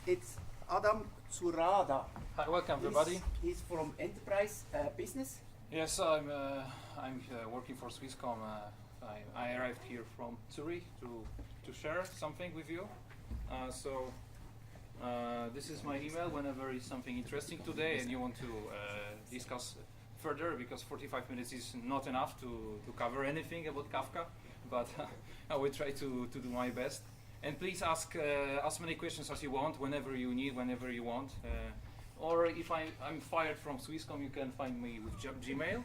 It's Adam Zurada. Hi, welcome everybody. He's from enterprise business. Yes, I'm working for Swisscom. I arrived here from Zurich to share something with you. This is my email whenever is something interesting today and you want to discuss further, because 45 minutes is not enough to cover anything about Kafka, but I will try to do my best. And please ask as many questions as you want, whenever you need, whenever you want. Or if I'm fired from Swisscom, you can find me with Gmail.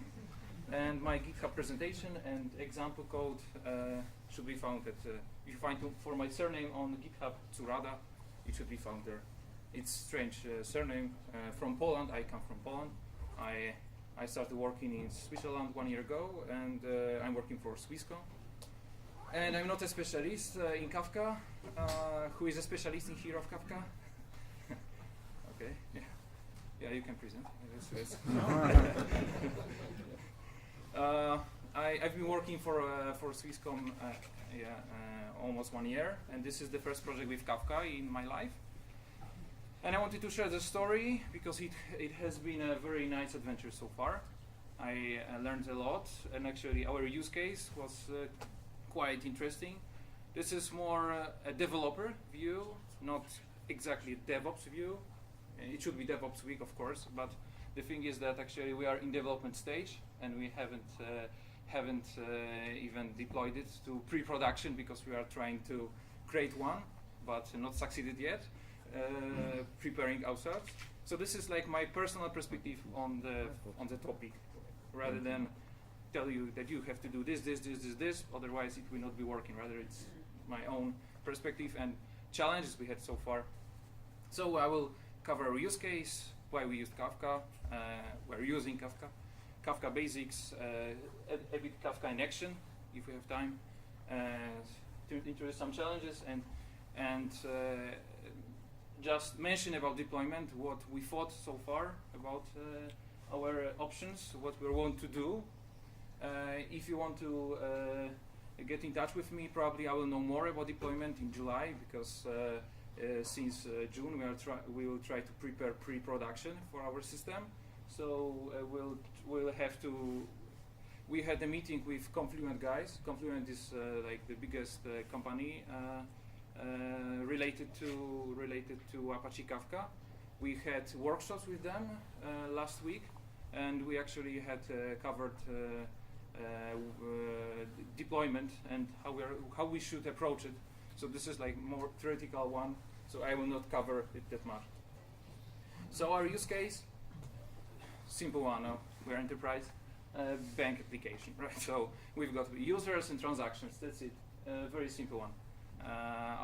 And my GitHub presentation and example code should be found at, if you find for my surname on GitHub, Zurada, it should be found there. It's strange surname, from Poland. I come from Poland. I started working in Switzerland 1 year ago, and I'm working for Swisscom. And I'm not a specialist in Kafka. Who is a specialist in here of Kafka? Okay, yeah, you can present. I've been working for Swisscom almost 1 year, and this is the first project with Kafka in my life. And I wanted to share the story because it has been a very nice adventure so far. I learned a lot, and actually our use case was quite interesting. This is more a developer view, not exactly a DevOps view. It should be DevOpsWeek, of course, but the thing is that actually we are in development stage and we haven't even deployed it to pre-production because we are trying to create one, but not succeeded yet, preparing ourselves. So this is like my personal perspective on the topic, rather than tell you that you have to do this, otherwise it will not be working. Rather, it's my own perspective and challenges we had so far. So I will cover our use case, why we used Kafka, we're using Kafka, Kafka basics, a bit Kafka in action, if we have time, to introduce some challenges and just mention about deployment, what we thought so far about our options, what we want to do. If you want to get in touch with me, probably I will know more about deployment in July, because since June we will try to prepare pre-production for our system. So we'll have to. We had a meeting with Confluent guys. Confluent is like the biggest company related to Apache Kafka. We had workshops with them last week, and we actually had covered deployment and how we should approach it. So this is like more theoretical one, so I will not cover it that much. So our use case, simple one. We're enterprise bank application, right? So we've got users and transactions. That's it. Very simple one.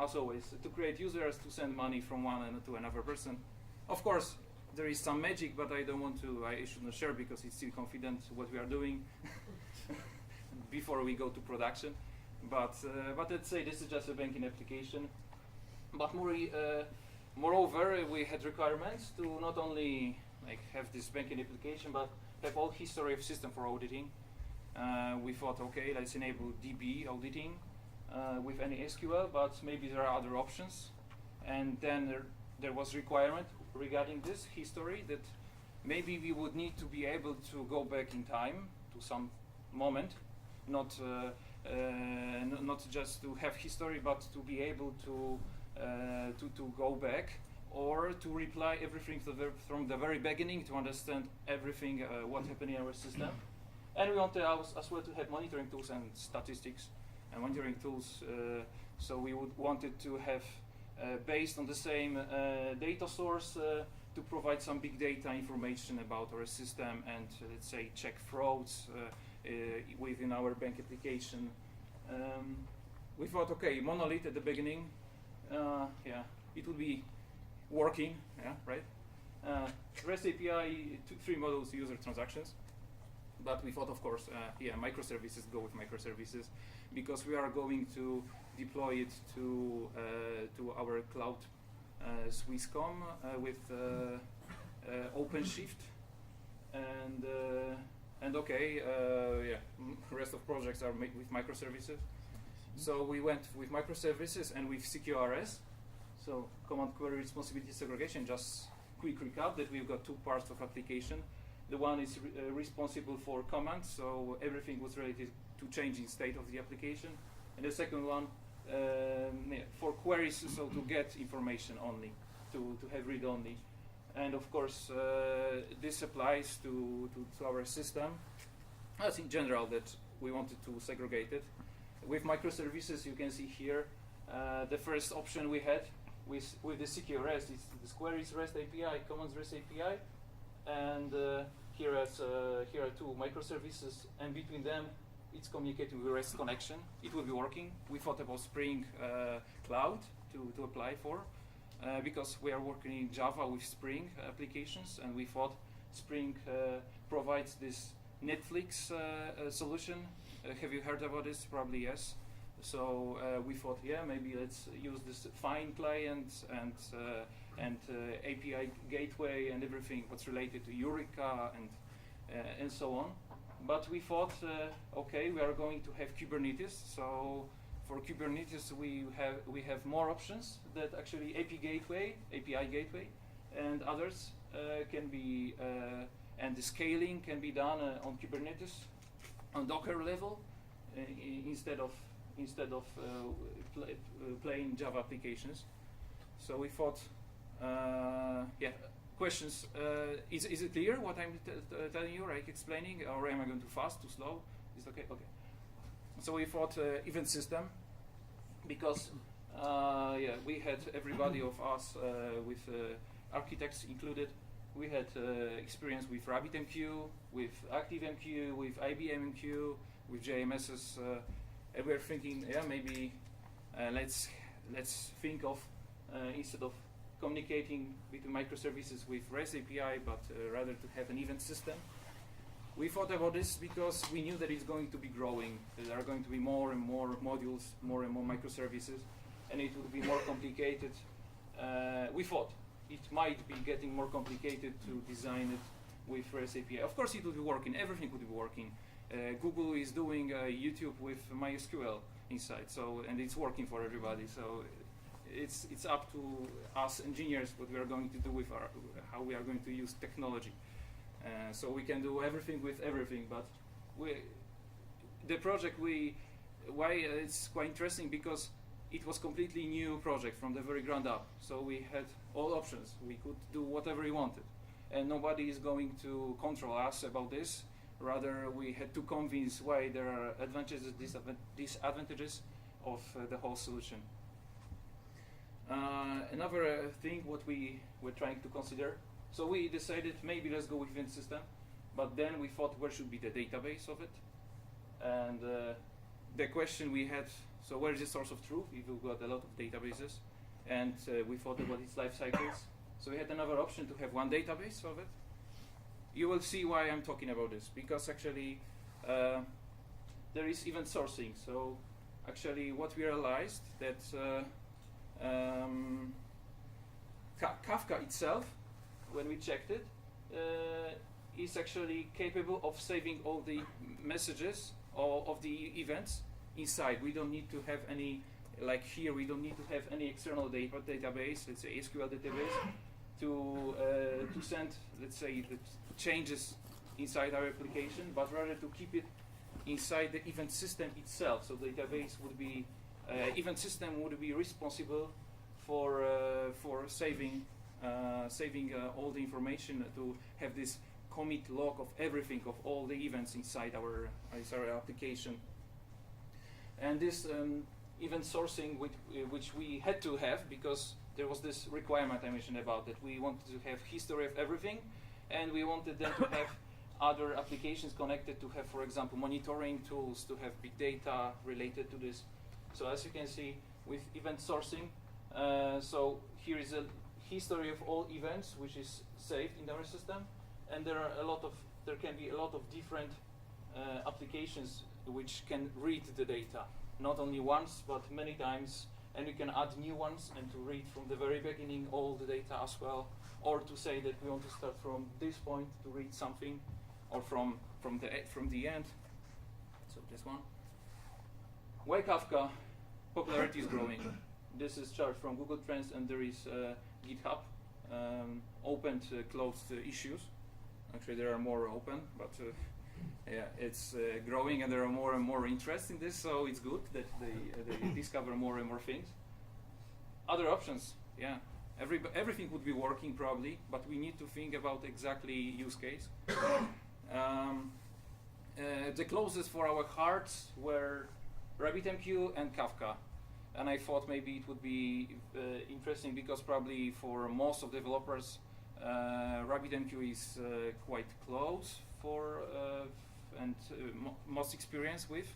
As always, to create users to send money from one to another person. Of course, there is some magic, but I don't want to. I should not share because it's still confident what we are doing before we go to production. But let's say this is just a banking application. But moreover, we had requirements to not only like have this banking application, but have all history of system for auditing. We thought, okay, let's enable DB auditing with any SQL, but maybe there are other options. And then there was requirement regarding this history that maybe we would need to be able to go back in time to some moment, not just to have history, but to be able to go back, or to reply everything from the very beginning to understand everything what happened in our system. And we want as well to have monitoring tools and statistics and monitoring tools. So we wanted to have based on the same data source to provide some big data information about our system and let's say check frauds within our bank application. We thought, okay, monolith at the beginning, it would be working, right? REST API, 3 modules, user transactions. But we thought, of course, microservices, go with microservices, because we are going to deploy it to our cloud Swisscom with OpenShift, and okay, rest of projects are made with microservices. So we went with microservices and with CQRS. So command query responsibility segregation, just quick recap that we've got two parts of application. The one is responsible for commands, so everything was related to changing state of the application. And the second one for queries, so to get information only, to have read only. And of course, this applies to our system, as in general that we wanted to segregate it. With microservices, you can see here, the first option we had with the secure REST is this queries REST API, commands REST API, and here are two microservices, and between them, it's communicating with REST connection. It will be working. We thought about Spring Cloud to apply for, because we are working in Java with Spring applications, and we thought Spring provides this Netflix solution. Have you heard about this? Probably yes. So we thought, yeah, maybe let's use this fine client and API gateway and everything what's related to Eureka and so on. But we thought, okay, we are going to have Kubernetes. So for Kubernetes, we have more options that actually API gateway, and others can be, and the scaling can be done on Kubernetes on Docker level instead of plain Java applications. So we thought, yeah. Questions? Is it clear what I'm telling you, like explaining, or am I going too fast, too slow? Is it okay? Okay. So we thought event system, because yeah, we had everybody of us with architects included. We had experience with RabbitMQ, with ActiveMQ, with IBMMQ, with JMSs, and we're thinking, yeah, maybe let's think of instead of communicating between microservices with REST API, but rather to have an event system. We thought about this because we knew that it's going to be growing. There are going to be more and more modules, more and more microservices, and it would be more complicated. We thought it might be getting more complicated to design it with REST API. Of course, it would be working. Everything would be working. Google is doing YouTube with MySQL inside, so and it's working for everybody. So it's up to us engineers what we are going to do with how we are going to use technology. So we can do everything with everything, but the project why it's quite interesting, because it was completely new project from the very ground up. So we had all options. We could do whatever we wanted, and nobody is going to control us about this. Rather, we had to convince why there are advantages, disadvantages of the whole solution. Another thing what we were trying to consider, so we decided maybe let's go with event system, but then we thought where should be the database of it, and the question we had, so where is the source of truth if we've got a lot of databases, and we thought about its life cycles. So we had another option to have one database of it. You will see why I'm talking about this, because actually there is event sourcing. So actually what we realized that Kafka itself, when we checked it, is actually capable of saving all the messages of the events inside. We don't need to have any, like here, we don't need to have any external database, let's say SQL database, to send, let's say, the changes inside our application, but rather to keep it inside the event system itself. So the database would be, event system would be responsible for saving all the information, to have this commit log of everything, of all the events inside our application. And this event sourcing, which we had to have, because there was this requirement I mentioned about, that we wanted to have history of everything, and we wanted them to have other applications connected, to have, for example, monitoring tools, to have big data related to this. So as you can see with event sourcing, so here is a history of all events which is saved in our system, and there can be a lot of different applications which can read the data, not only once but many times, and you can add new ones and to read from the very beginning all the data as well, or to say that we want to start from this point to read something, or from the end. So this one. Why Kafka popularity is growing? This is charged from Google Trends, and there is GitHub, opened, closed issues. Actually, there are more open, but yeah, it's growing, and there are more and more interest in this, so it's good that they discover more and more things. Other options, yeah. Everything would be working probably, but we need to think about exactly use case. The closest for our hearts were RabbitMQ and Kafka. And I thought maybe it would be interesting because probably for most of developers, RabbitMQ is quite close for and most experience with.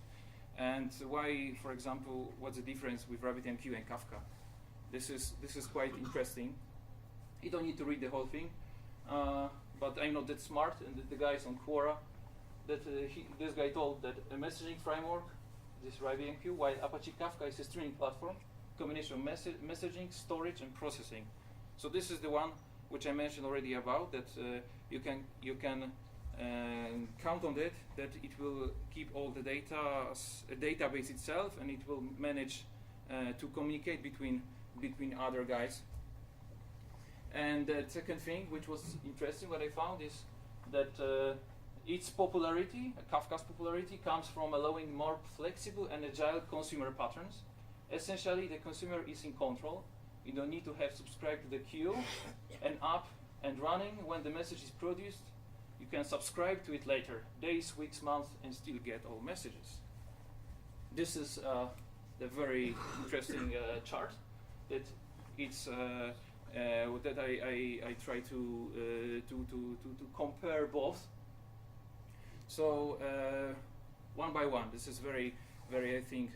And why, for example, what's the difference with RabbitMQ and Kafka? This is quite interesting. You don't need to read the whole thing, but I'm not that smart, and the guys on Quora, that this guy told that a messaging framework, this RabbitMQ, while Apache Kafka is a streaming platform, combination of messaging, storage, and processing. So this is the one which I mentioned already about, that you can count on it, that it will keep all the data, a database itself, and it will manage to communicate between other guys. And the second thing, which was interesting, what I found is that its popularity, Kafka's popularity, comes from allowing more flexible and agile consumer patterns. Essentially, the consumer is in control. You don't need to have subscribed to the queue and up and running. When the message is produced, you can subscribe to it later, days, weeks, months, and still get all messages. This is the very interesting chart that it's that I try to compare both. So one by one, this is very I think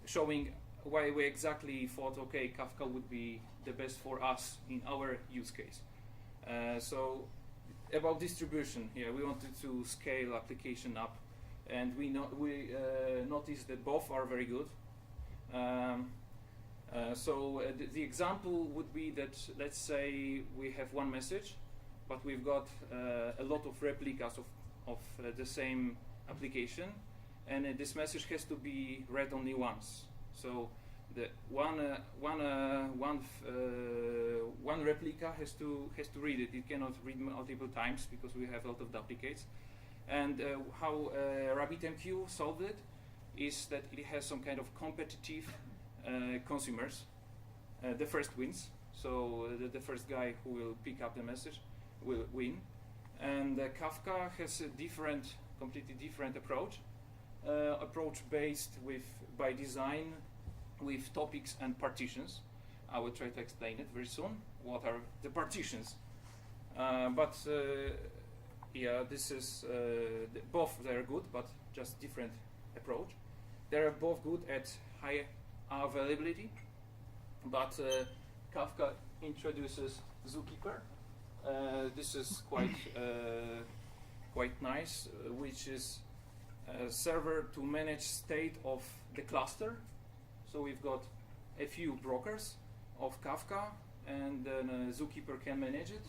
showing why we exactly thought, okay, Kafka would be the best for us in our use case. So about distribution, yeah, we wanted to scale application up, and we noticed that both are very good. So the example would be that, let's say we have one message, but we've got a lot of replicas of the same application, and this message has to be read only once. So the one replica has to read it. It cannot read multiple times because we have a lot of duplicates. And how RabbitMQ solved it is that it has some kind of competitive consumers. The first wins. So the first guy who will pick up the message will win. And Kafka has a completely different approach based by design with topics and partitions. I will try to explain it very soon. What are the partitions? Yeah, this is both they're good, but just different approach. They're both good at high availability, but Kafka introduces Zookeeper. This is quite nice, which is a server to manage state of the cluster. So we've got a few brokers of Kafka, and then Zookeeper can manage it.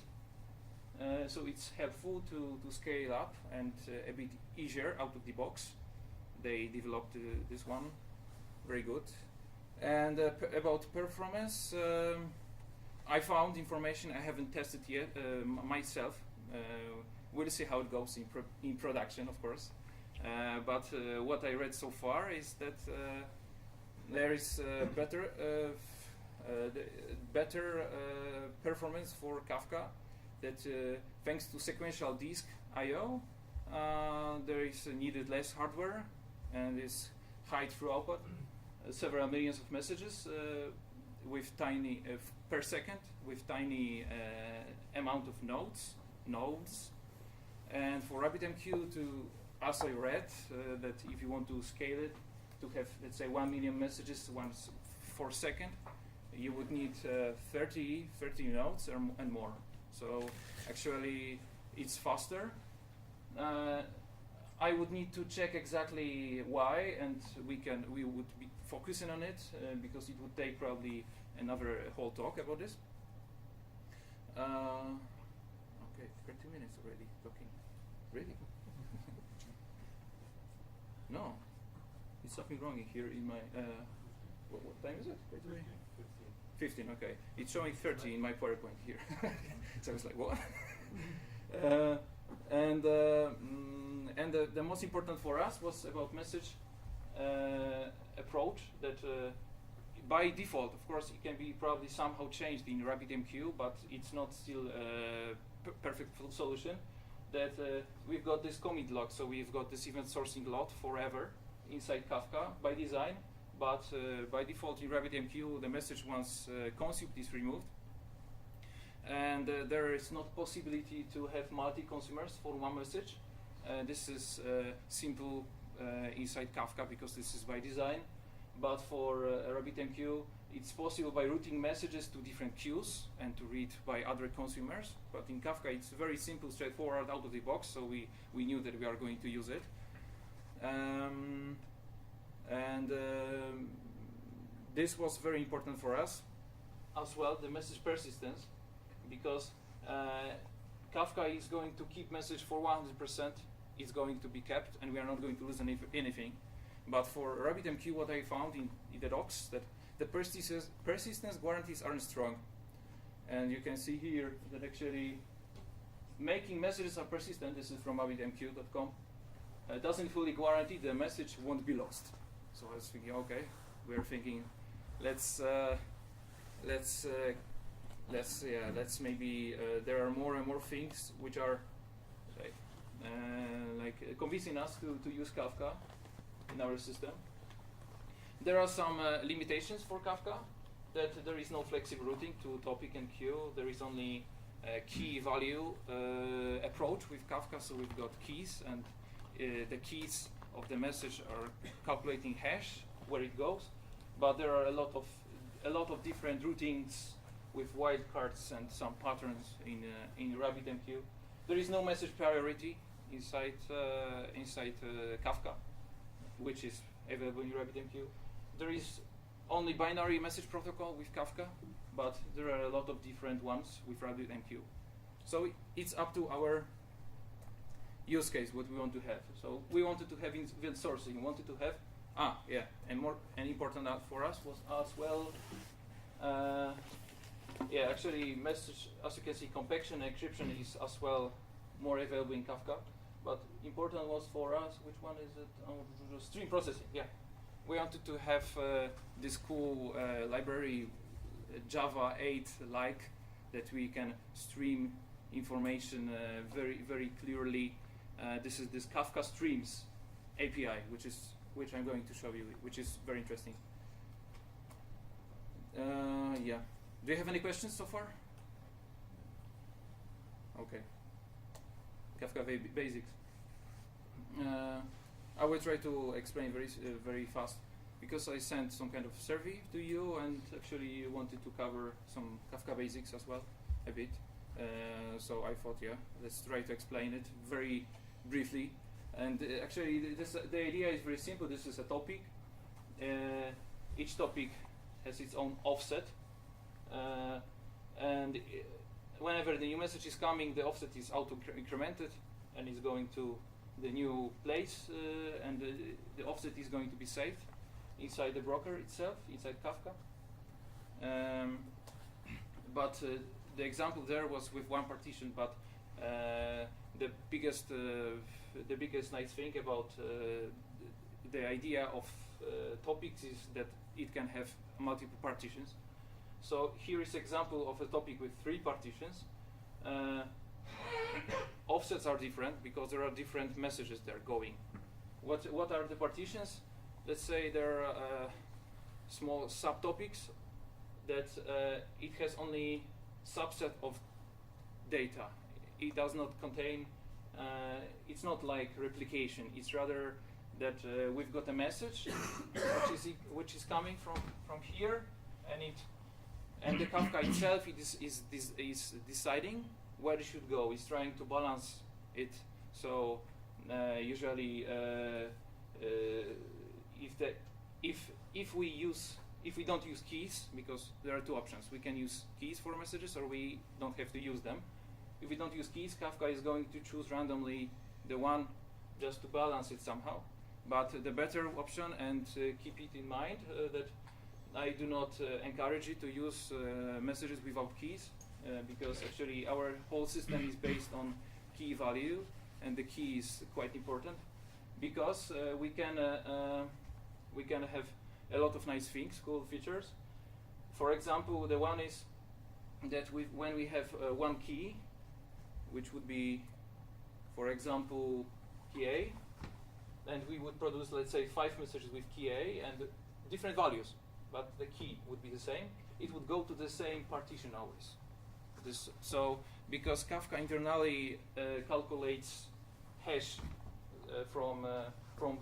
So it's helpful to scale up and a bit easier out of the box. They developed this one, very good. And about performance, I found information I haven't tested yet myself. We'll see how it goes in production, of course. But what I read so far is that there is better performance for Kafka. That thanks to sequential disk I/O, there is needed less hardware and is high throughput, several millions of messages with tiny per second with tiny amount of nodes. And for RabbitMQ, as I read, that if you want to scale it to have, let's say, 1 million messages once per second, you would need 30 nodes and more. So actually, it's faster. I would need to check exactly why, and we would be focusing on it because it would take probably another whole talk about this. Okay, 30 minutes already talking. Really? No, it's something wrong here in my. What time is it? By the way? 15, okay. It's showing 30 in my PowerPoint here. So I was like, what? The most important for us was about message approach that by default, of course, it can be probably somehow changed in RabbitMQ, but it's not still a perfect solution. That we've got this commit log, so we've got this event sourcing lot forever inside Kafka by design, but by default in RabbitMQ, the message once consumed is removed. And there is not possibility to have multi-consumers for one message. This is simple inside Kafka because this is by design. But for RabbitMQ, it's possible by routing messages to different queues and to read by other consumers. But in Kafka, it's very simple, straightforward, out of the box. So we knew that we are going to use it. This was very important for us as well, the message persistence, because Kafka is going to keep message for 100%. It's going to be kept, and we are not going to lose anything. But for RabbitMQ, what I found in the docs, that the persistence guarantees aren't strong. And you can see here that actually making messages are persistent, this is from rabbitmq.com, doesn't fully guarantee the message won't be lost. So I was thinking, okay, we're thinking, let's maybe there are more and more things which are like convincing us to use Kafka in our system. There are some limitations for Kafka, that there is no flexible routing to topic and queue. There is only a key value approach with Kafka, so we've got keys, and the keys of the message are calculating hash where it goes. But there are a lot of different routings with wildcards and some patterns in RabbitMQ. There is no message priority inside Kafka, which is available in RabbitMQ. There is only binary message protocol with Kafka, but there are a lot of different ones with RabbitMQ. So it's up to our use case what we want to have. So we wanted to have event sourcing. We wanted to have and important for us was as well. Actually, message, as you can see, compaction and encryption is as well more available in Kafka. But important was for us, which one is it? Stream processing. Yeah, we wanted to have this cool library, Java 8-like, that we can stream information very, very clearly. This is this Kafka Streams API, which I'm going to show you, which is very interesting. Do you have any questions so far? Okay. Kafka basics. I will try to explain very fast, because I sent some kind of survey to you, and actually wanted to cover some Kafka basics as well, a bit. So I thought, let's try to explain it very briefly. And actually, the idea is very simple. This is a topic. Each topic has its own offset, and whenever the new message is coming, the offset is auto-incremented and is going to the new place, and the offset is going to be saved inside the broker itself, inside Kafka. But the example there was with one partition, but the biggest nice thing about the idea of topics is that it can have multiple partitions. So here is example of a topic with 3 partitions. Offsets are different because there are different messages that are going. What are the partitions? Let's say there are small subtopics that it has only subset of data. It does not contain, it's not like replication. It's rather that we've got a message which is coming from here, and the Kafka itself is deciding where it should go. It's trying to balance it. So usually, if we don't use keys, because there are 2 options, we can use keys for messages, or we don't have to use them. If we don't use keys, Kafka is going to choose randomly the one just to balance it somehow. But the better option, and keep it in mind, that I do not encourage you to use messages without keys because actually our whole system is based on key value, and the key is quite important because we can have a lot of nice things, cool features. For example, the one is that when we have one key, which would be, for example, key A, and we would produce, let's say, 5 messages with key A and different values, but the key would be the same. It would go to the same partition always. So because Kafka internally calculates hash from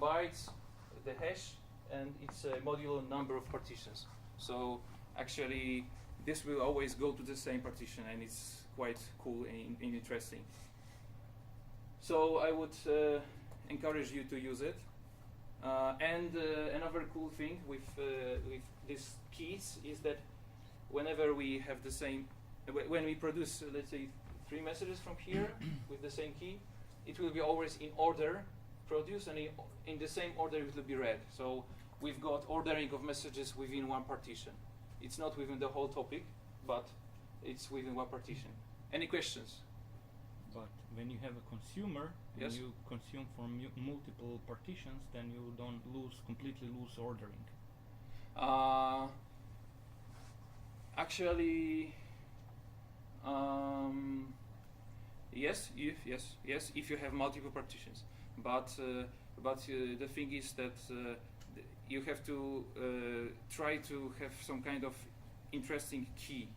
bytes, the hash, and it's a modulo number of partitions. So actually, this will always go to the same partition, and it's quite cool and interesting. So I would encourage you to use it. And another cool thing with these keys is that whenever we have the same, when we produce, let's say, 3 messages from here with the same key, it will be always in order produced, and in the same order it will be read. So we've got ordering of messages within one partition. It's not within the whole topic, but it's within one partition. Any questions? But when you have a consumer, yes, when you consume from multiple partitions, then you don't completely lose ordering. Actually, yes, if you have multiple partitions, but the thing is that you have to try to have some kind of interesting key,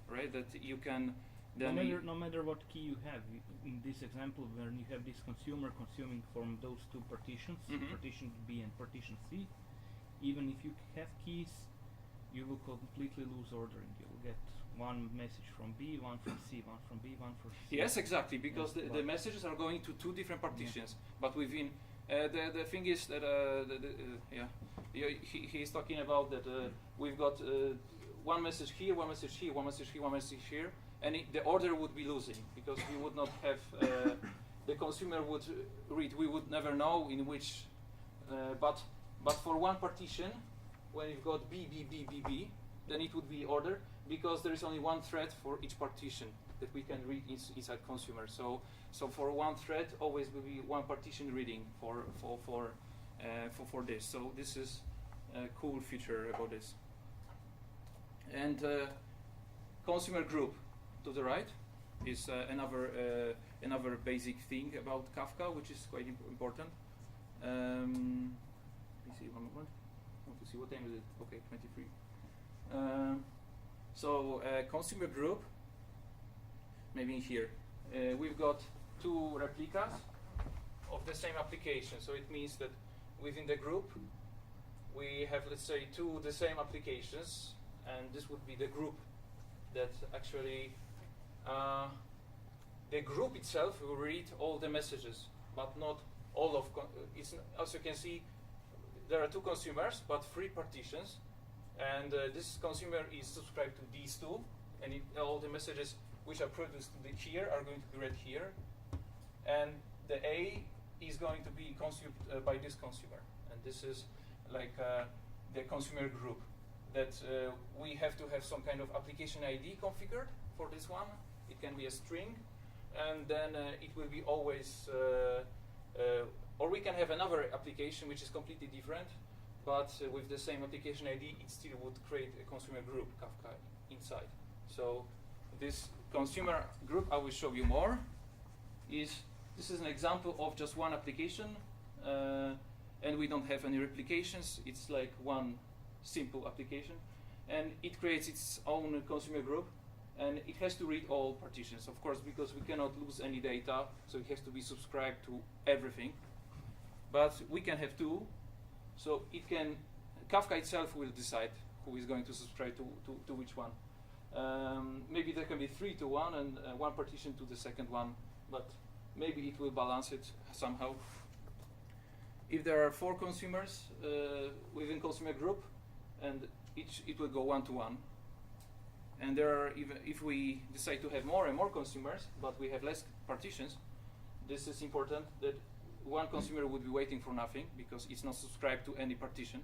right? That you can then no matter what key you have. In this example, when you have this consumer consuming from those 2 partitions, partition B and partition C, even if you have keys, you will completely lose ordering. You will get one message from B, one from C, one from B, one from C. Yes, exactly, because the messages are going to 2 different partitions, but within the thing is that he's talking about that we've got one message here, one message here, one message here, one message here, and the order would be losing because we would not have the consumer would read. We would never know in which, but for one partition, when you've got B, B, B, B, B, then it would be order because there is only one thread for each partition that we can read inside consumer. So for one thread, always will be one partition reading for this. So this is a cool feature about this. And consumer group to the right is another basic thing about Kafka, which is quite important. Let me see one moment. I want to see what time is it. Okay, 23. So consumer group, maybe here, we've got 2 replicas of the same application. So it means that within the group, we have, let's say, 2 the same applications, and this would be the group that actually, the group itself will read all the messages, but not all of, as you can see, there are 2 consumers, but 3 partitions, and this consumer is subscribed to these 2, and all the messages which are produced here are going to be read here, and the A is going to be consumed by this consumer, and this is like the consumer group that we have to have some kind of application ID configured for this one. It can be a string, and then it will be always, or we can have another application which is completely different, but with the same application ID, it still would create a consumer group, Kafka, inside. So this consumer group, I will show you more, this is an example of just one application, and we don't have any replications. It's like one simple application, and it creates its own consumer group, and it has to read all partitions, of course, because we cannot lose any data, so it has to be subscribed to everything. But we can have 2, so it can, Kafka itself will decide who is going to subscribe to which one. Maybe there can be 3 to 1 and 1 partition to the second one, but maybe it will balance it somehow. If there are 4 consumers within consumer group, and it will go 1 to 1. And there are, even if we decide to have more and more consumers, but we have less partitions, this is important that one consumer would be waiting for nothing because it's not subscribed to any partition.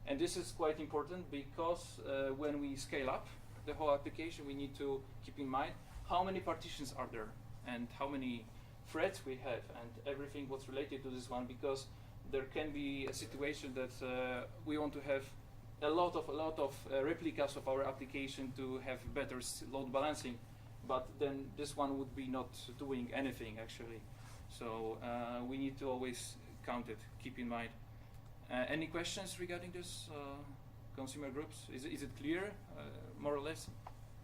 And this is quite important because when we scale up the whole application, we need to keep in mind how many partitions are there and how many threads we have and everything what's related to this one, because there can be a situation that we want to have a lot of replicas of our application to have better load balancing, but then this one would be not doing anything actually. So we need to always count it, keep in mind. Any questions regarding this consumer groups? Is it clear, more or less?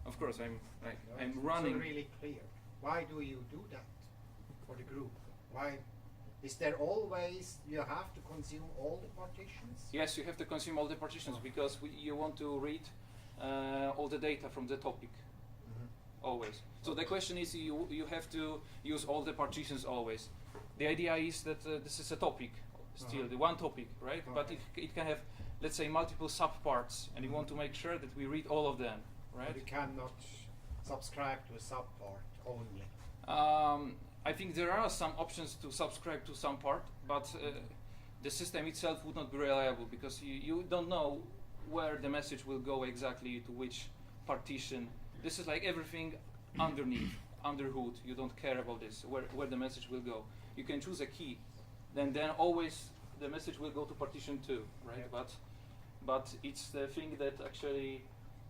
Of course, I'm running. It's really clear. Why do you do that for the group? Why? Is there always you have to consume all the partitions? Yes, you have to consume all the partitions because you want to read all the data from the topic. Always. So the question is, you have to use all the partitions always. The idea is that this is a topic, still the one topic, right? But it can have, let's say, multiple subparts, and you want to make sure that we read all of them, right? But you cannot subscribe to a subpart only. I think there are some options to subscribe to some part, but the system itself would not be reliable because you don't know where the message will go exactly to which partition. This is like everything underneath, under hood. You don't care about this, where the message will go. You can choose a key, then always the message will go to partition 2, right? Yeah. But it's the thing that actually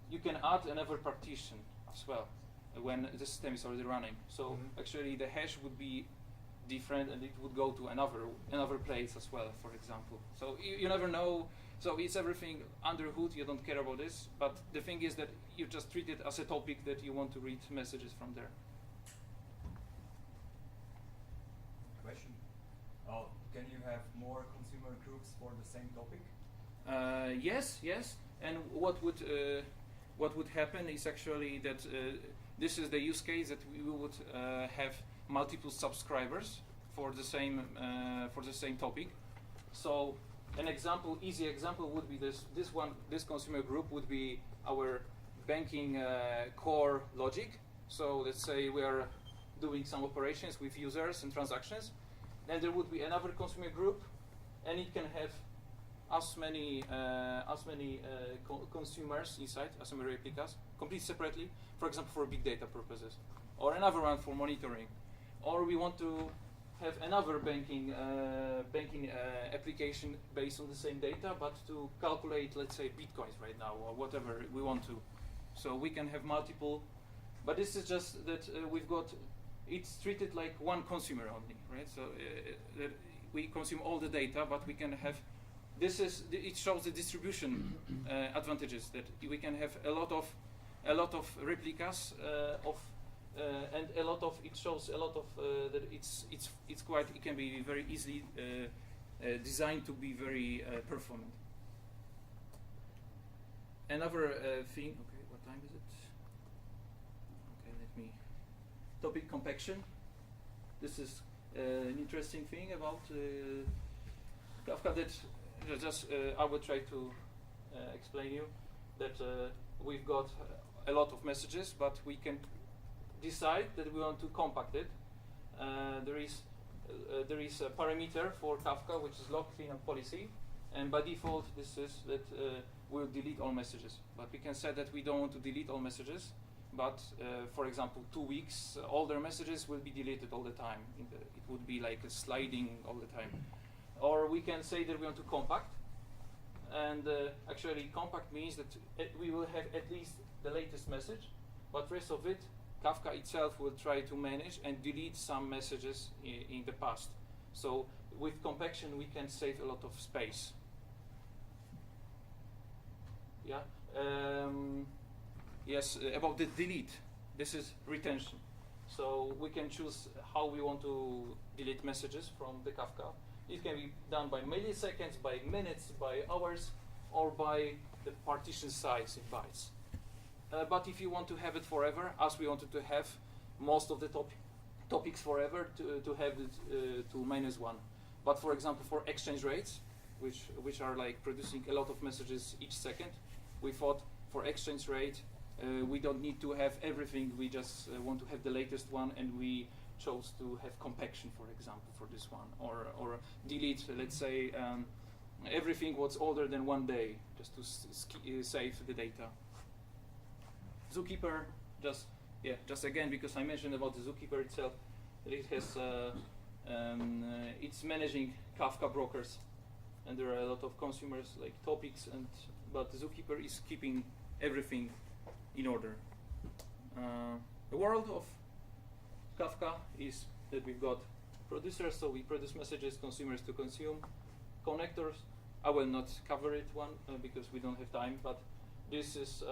you can add another partition as well when the system is already running. So actually the hash would be different and it would go to another place as well, for example. So you never know. So it's everything under hood, you don't care about this, but the thing is that you just treat it as a topic that you want to read messages from there. Question. Can you have more consumer groups for the same topic? Yes. And what would happen is actually that this is the use case that we would have multiple subscribers for the same topic. So an example, easy example would be this consumer group would be our banking core logic. So let's say we are doing some operations with users and transactions. Then there would be another consumer group, and it can have as many consumers inside, as many replicas, completely separately. For example, for big data purposes, or another one for monitoring, or we want to have another banking application based on the same data, but to calculate, let's say, bitcoins right now or whatever we want to. So we can have multiple, but this is just that we've got. It's treated like one consumer only, right? So that we consume all the data, but we can have. It shows the distribution advantages that we can have a lot of replicas and a lot of. It shows a lot of that it's quite. It can be very easily designed to be very performant. Another thing. Okay, what time is it? Okay, let me. Topic compaction. This is an interesting thing about Kafka that just I will try to explain you that we've got a lot of messages, but we can decide that we want to compact it. There is a parameter for Kafka which is log cleanup policy, and by default this is that we'll delete all messages. But we can set that we don't want to delete all messages. But for example, 2 weeks, all their messages will be deleted all the time. It would be like a sliding all the time. Or we can say that we want to compact. And actually, compact means that we will have at least the latest message, but rest of it, Kafka itself will try to manage and delete some messages in the past. So with compaction, we can save a lot of space. Yeah. Yes, about the delete, this is retention. So we can choose how we want to delete messages from the Kafka. It can be done by milliseconds, by minutes, by hours, or by the partition size in bytes. But if you want to have it forever, as we wanted to have most of the topics forever, to have it to -1. But for example, for exchange rates, which are like producing a lot of messages each second, we thought for exchange rate, we don't need to have everything, we just want to have the latest one, and we chose to have compaction, for example, for this one, or delete, let's say, everything what's older than 1 day, just to save the data. Zookeeper, just again because I mentioned about the Zookeeper itself, that it has it's managing Kafka brokers, and there are a lot of consumers like topics, but the Zookeeper is keeping everything in order. The world of Kafka is that we've got producers, so we produce messages, consumers to consume, connectors. I will not cover it because we don't have time, but this is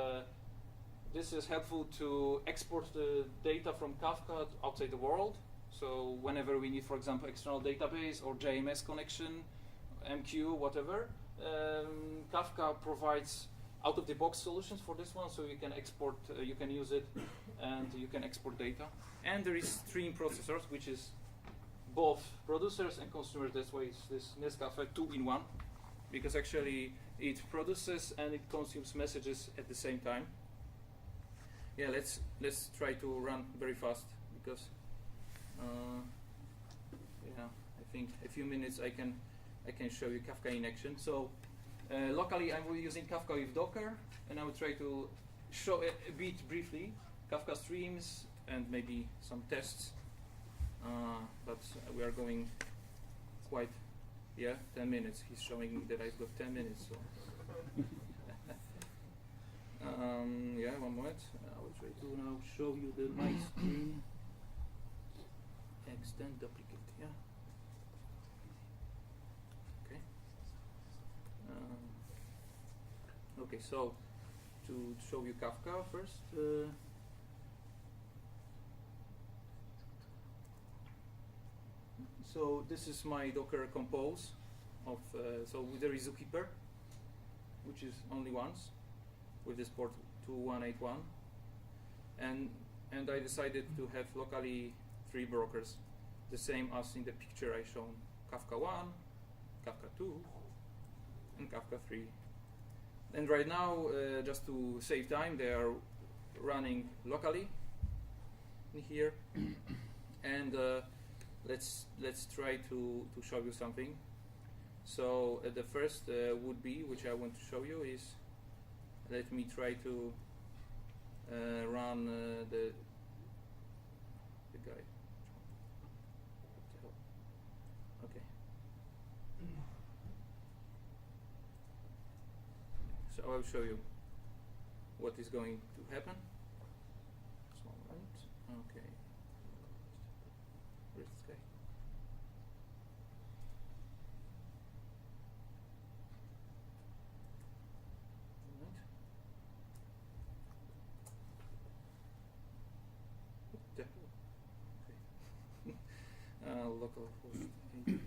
helpful to export the data from Kafka outside the world. So whenever we need, for example, external database or JMS connection, MQ, whatever, Kafka provides out-of-the-box solutions for this one, so you can export, you can use it, and you can export data. And there is stream processors, which is both producers and consumers. That's why it's this Nescafe 2-in-1, because actually it produces and it consumes messages at the same time. Yeah, let's try to run very fast, because yeah, I think a few minutes I can show you Kafka in action. So locally I'm using Kafka with Docker, and I will try to show a bit briefly Kafka streams and maybe some tests. But we are going quite, 10 minutes. He's showing me that I've got 10 minutes. So. Yeah, 1 moment. I will try to now show you my screen. Extend duplicate, yeah. Okay. Okay, so to show you Kafka first. So this is my Docker compose of, so there is Zookeeper, which is only once, with this port 2181, and I decided to have locally 3 brokers, the same as in the picture I shown, Kafka 1, Kafka 2, and Kafka 3. And right now, just to save time, they are running locally in here, and let's try to show you something. So the first would be, which I want to show you, is let me try to run the guy. Okay. So I will show you what is going to happen. Small moment. Okay. Where's this guy? Local host 8.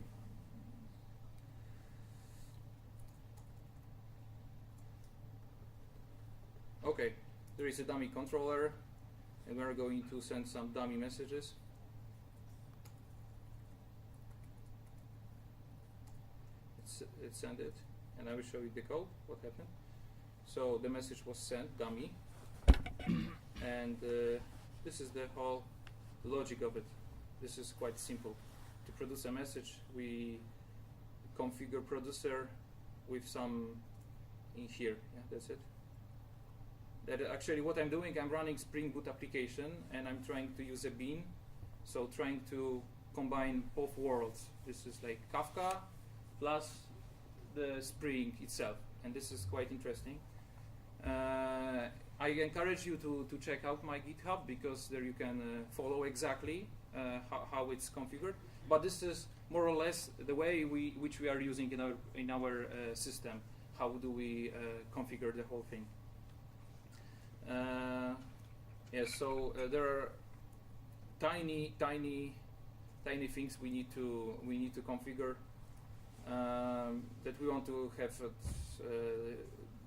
Okay, there is a dummy controller, and we are going to send some dummy messages. Let's send it, and I will show you the code, what happened. So the message was sent, dummy, and this is the whole logic of it. This is quite simple. To produce a message, we configure producer with some in here. Yeah, that's it. That actually what I'm doing, I'm running Spring Boot application, and I'm trying to use a bean. So trying to combine both worlds. This is like Kafka plus the Spring itself, and this is quite interesting. I encourage you to check out my GitHub, because there you can follow exactly how it's configured. But this is more or less the way which we are using in our system. How do we configure the whole thing? So there are tiny things we need to configure, that we want to have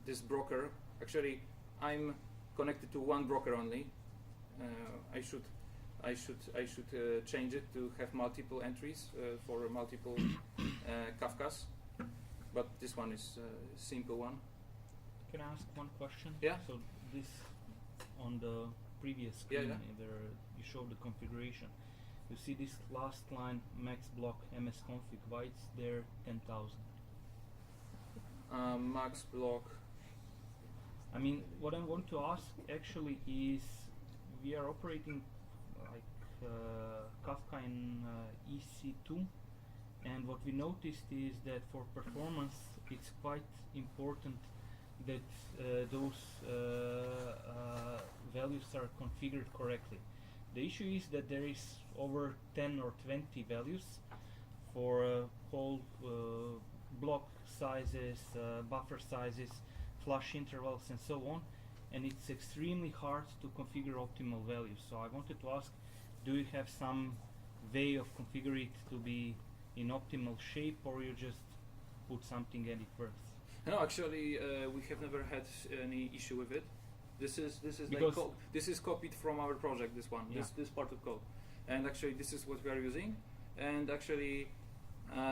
this broker. Actually, I'm connected to one broker only. I should change it to have multiple entries for multiple Kafkas, but this one is a simple one. Can I ask one question? Yeah. So this on the previous screen, Yeah. there you showed the configuration. You see this last line, max block ms config. Why it's there 10,000? max block. I mean, what I want to ask actually is, we are operating like Kafka in EC2, and what we noticed is that for performance it's quite important that those values are configured correctly. The issue is that there is over 10 or 20 values for whole block sizes, buffer sizes, flush intervals and so on, and it's extremely hard to configure optimal values. So I wanted to ask, do you have some way of configuring it to be in optimal shape, or you just put something and it works? No, actually, we have never had any issue with it. This is Because like this is copied from our project. This one, Yeah. this part of code, and actually this is what we are using. And actually,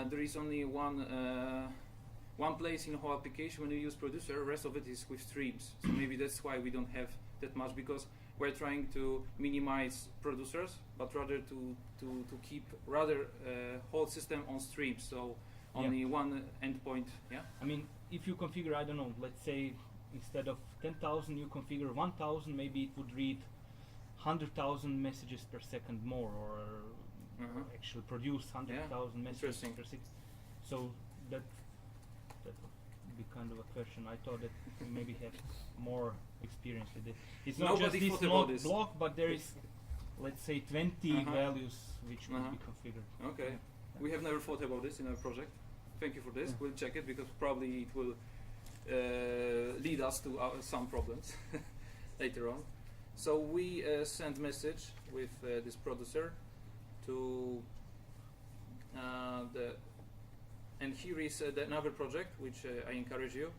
there is only one place in the whole application when you use producer. The rest of it is with streams. So maybe that's why we don't have that much, because we're trying to minimize producers, but rather to keep rather whole system on streams. So only one endpoint. Yeah. I mean, if you configure, I don't know, let's say instead of 10,000 you configure 1,000, maybe it would read 100,000 messages per second more, or actually produce 100,000 messages Interesting. per second. So that would be kind of a question. I thought that you maybe have more experience with it. It's not Nobody just thought this about node this. block, but there is, let's say, 20 values which could be configured. Okay. Yeah. We have never thought about this in our project. Thank you for this. We'll check it, because probably it will lead us to some problems later on. So we send message with this producer to and here is another project which I encourage you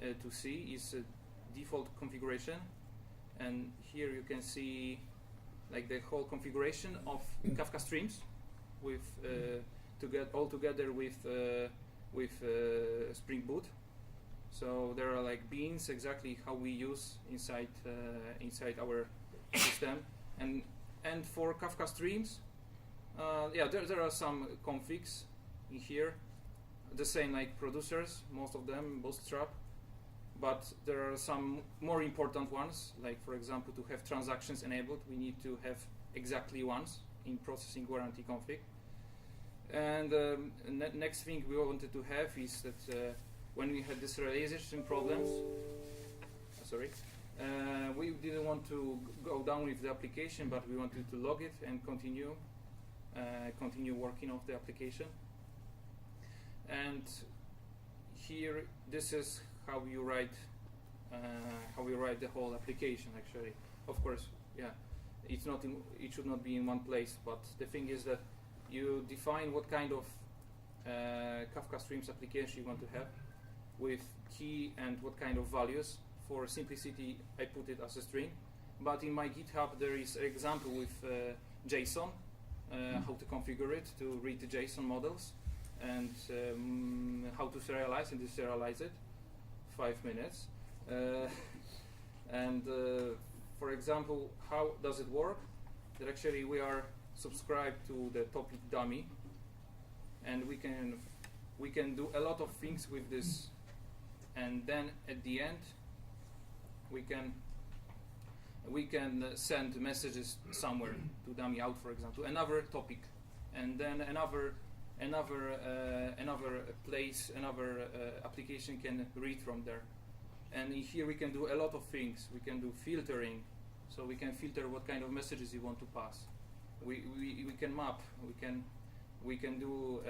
to see is default configuration, and here you can see like the whole configuration of Kafka streams with all together with Spring Boot. So there are like beans, exactly how we use inside our system, and for Kafka streams, there are some configs in here, the same like producers, most of them Bootstrap, but there are some more important ones, like for example to have transactions enabled, we need to have exactly once in processing warranty config. And next thing we wanted to have is that when we had this realization problems, we didn't want to go down with the application, but we wanted to log it and continue working of the application. And here, this is how you write the whole application. Actually, of course, it should not be in one place. But the thing is that you define what kind of Kafka Streams application you want to have, with key and what kind of values. For simplicity, I put it as a string. But in my GitHub, there is an example with JSON, how to configure it to read the JSON models, and how to serialize and deserialize it. 5 minutes. For example, how does it work? That actually we are subscribed to the topic dummy, and we can do a lot of things with this. And then at the end, we can send messages somewhere to dummy out, for example, another topic, and then another place, another application can read from there. And in here we can do a lot of things. We can do filtering, so we can filter what kind of messages you want to pass. We can map. We can do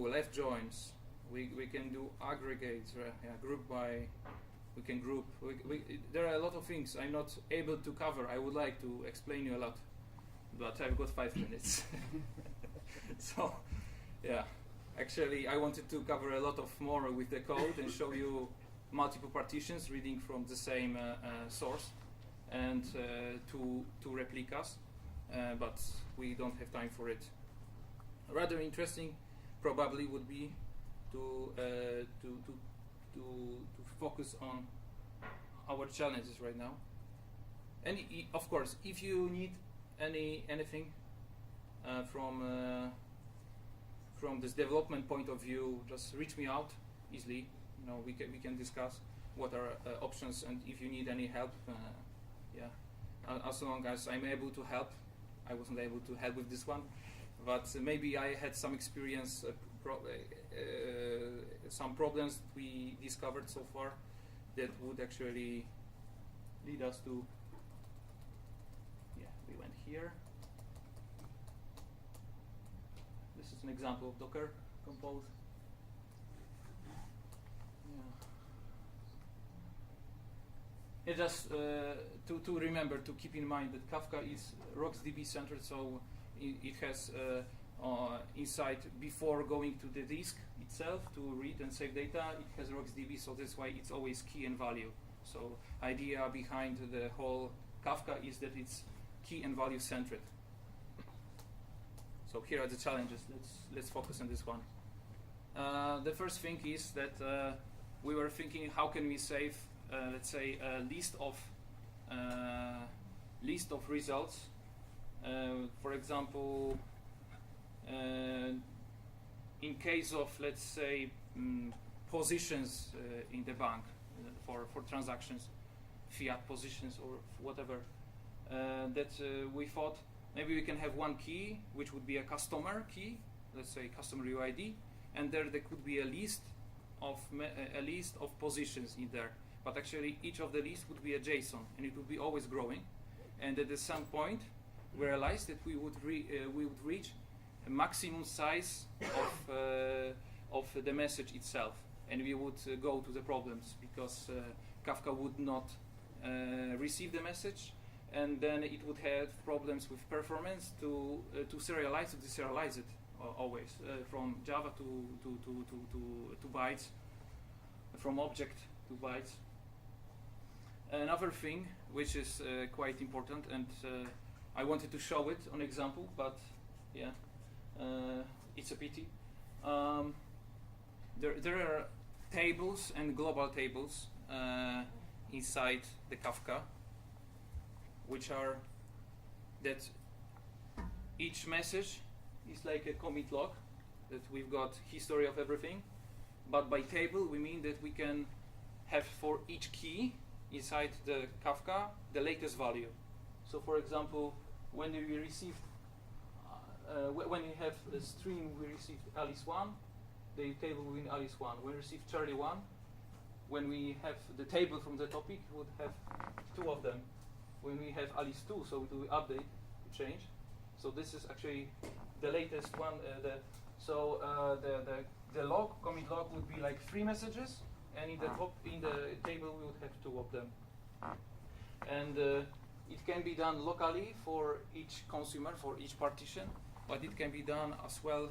left joins. We can do aggregates, group by. We can group. There are a lot of things I'm not able to cover. I would like to explain you a lot, but I've got 5 minutes. So, actually, I wanted to cover a lot of more with the code and show you multiple partitions reading from the same source and two replicas, but we don't have time for it. Rather interesting, probably would be to focus on our challenges right now. And of course, if you need anything from this development point of view, just reach me out. easily. We can discuss what are options, and if you need any help, yeah, as long as I'm able to help. I wasn't able to help with this one, but maybe I had some experience, some problems we discovered so far that would actually lead us to, yeah, we went here. This is an example of Docker Compose. Yeah. Just to remember, to keep in mind that Kafka is RocksDB centered, so it has inside, before going to the disk itself to read and save data, it has RocksDB, so that's why it's always key and value. So idea behind the whole Kafka is that it's key and value centered. So here are the challenges. Let's focus on this one. The first thing is that we were thinking, how can we save, let's say, a list of results. For example, in case of, let's say, positions in the bank for transactions, fiat positions or whatever, that we thought maybe we can have one key, which would be a customer key, let's say customer UID, and there could be a list of positions in there. But actually, each of the lists would be a JSON, and it would be always growing. And at some point, we realized that we would reach a maximum size of the message itself, and we would go to the problems because Kafka would not receive the message, and then it would have problems with performance to serialize, to deserialize it always from Java to bytes, from object to bytes. Another thing which is quite important, and I wanted to show it on example, but yeah, it's a pity. There are tables and global tables inside the Kafka, which are that each message is like a commit log, that we've got history of everything, but by table we mean that we can have for each key inside the Kafka the latest value. So for example, when we received when we have a string, we received Alice1, the table will be Alice1. When we receive Charlie1, when we have the table from the topic, we would have two of them. When we have Alice2, so we do update to change. So this is actually the latest one. The log, commit log, would be like 3 messages, and in the table we would have 2 of them. And it can be done locally for each consumer, for each partition, but it can be done as well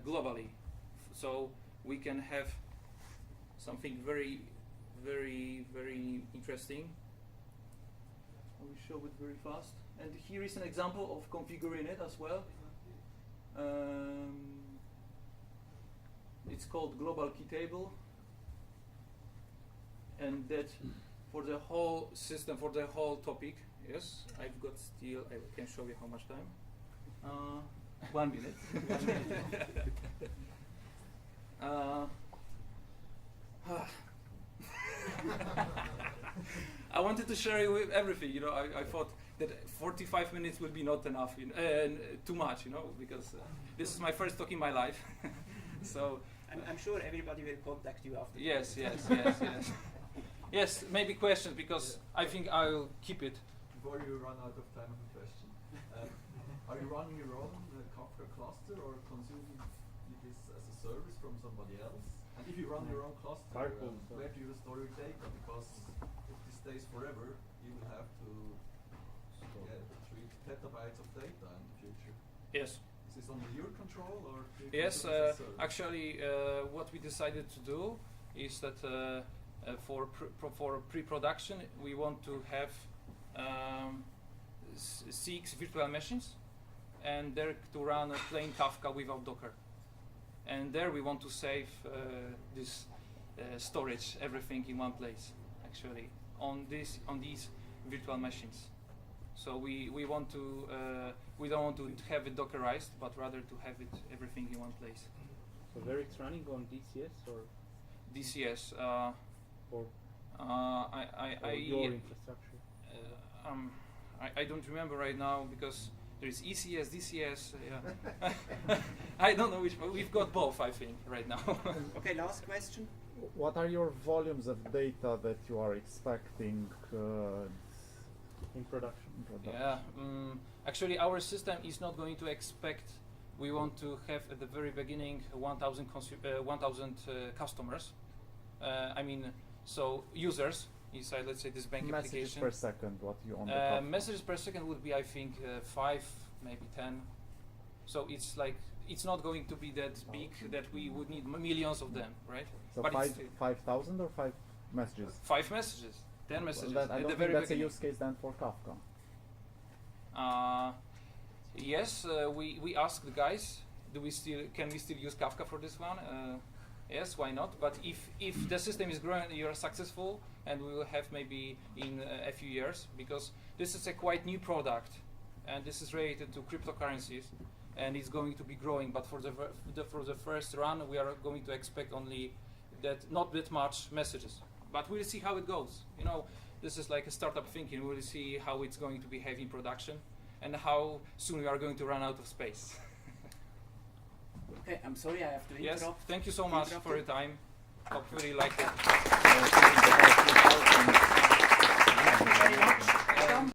globally. So we can have something very, very, very interesting. I will show it very fast. And here is an example of configuring it as well. It's called global key table, and that for the whole system, for the whole topic. Yes, I've got still. I can show you how much time. 1 minute. I wanted to share you with everything. I thought that 45 minutes would be not enough, too much, because this is my first talk in my life. So I'm sure everybody will contact you after. Yes. Yes, maybe questions, because I think I'll keep it. Before you run out of time, I have a question. Are you running your own Kafka cluster or consuming this as a service from somebody else? And if you run your own cluster, where do you store your data? Because if this stays forever, you will have to treat petabytes of data in the future. Yes. Is this under your control, or do you Yes, consider it as a service? actually, what we decided to do is that for pre-production, we want to have 6 virtual machines, and there to run a plain Kafka without Docker. And there we want to save this storage, everything in one place, actually, on these virtual machines. So we want to we don't want to have it Dockerized, but rather to have it everything in one place. So where it's running on DCS or DCS. or I your infrastructure? I don't remember right now because there is ECS, DCS. Yeah. I don't know which, but we've got both, I think, right now. Okay, last question. What are your volumes of data that you are expecting In production. Yeah, actually our system is not going to expect, we want to have at the very beginning 1,000 customers. I mean, so users inside, let's say, this bank Messages application. per second, what you on the Kafka? Messages per second would be, I think, 5, maybe 10. So it's like, it's not going to be that big that we would need millions of them, right? So but it's 5,000 or 5 messages? 5 messages, 10 messages. Well, I at don't the think very that's beginning. a use case then for Kafka. Yes, we asked the guys, can we still use Kafka for this one? Yes, why not? But if the system is growing, you're successful, and we will have maybe in a few years, because this is a quite new product, and this is related to cryptocurrencies, and it's going to be growing. But for the first run, we are going to expect only not that much messages. But we'll see how it goes. You know, this is like a startup thinking. We'll see how it's going to behave in production, and how soon we are going to run out of space. Okay, I'm sorry I have to Yes, interrupt. thank you so much for your time. Hope you really liked it. Thank you very much.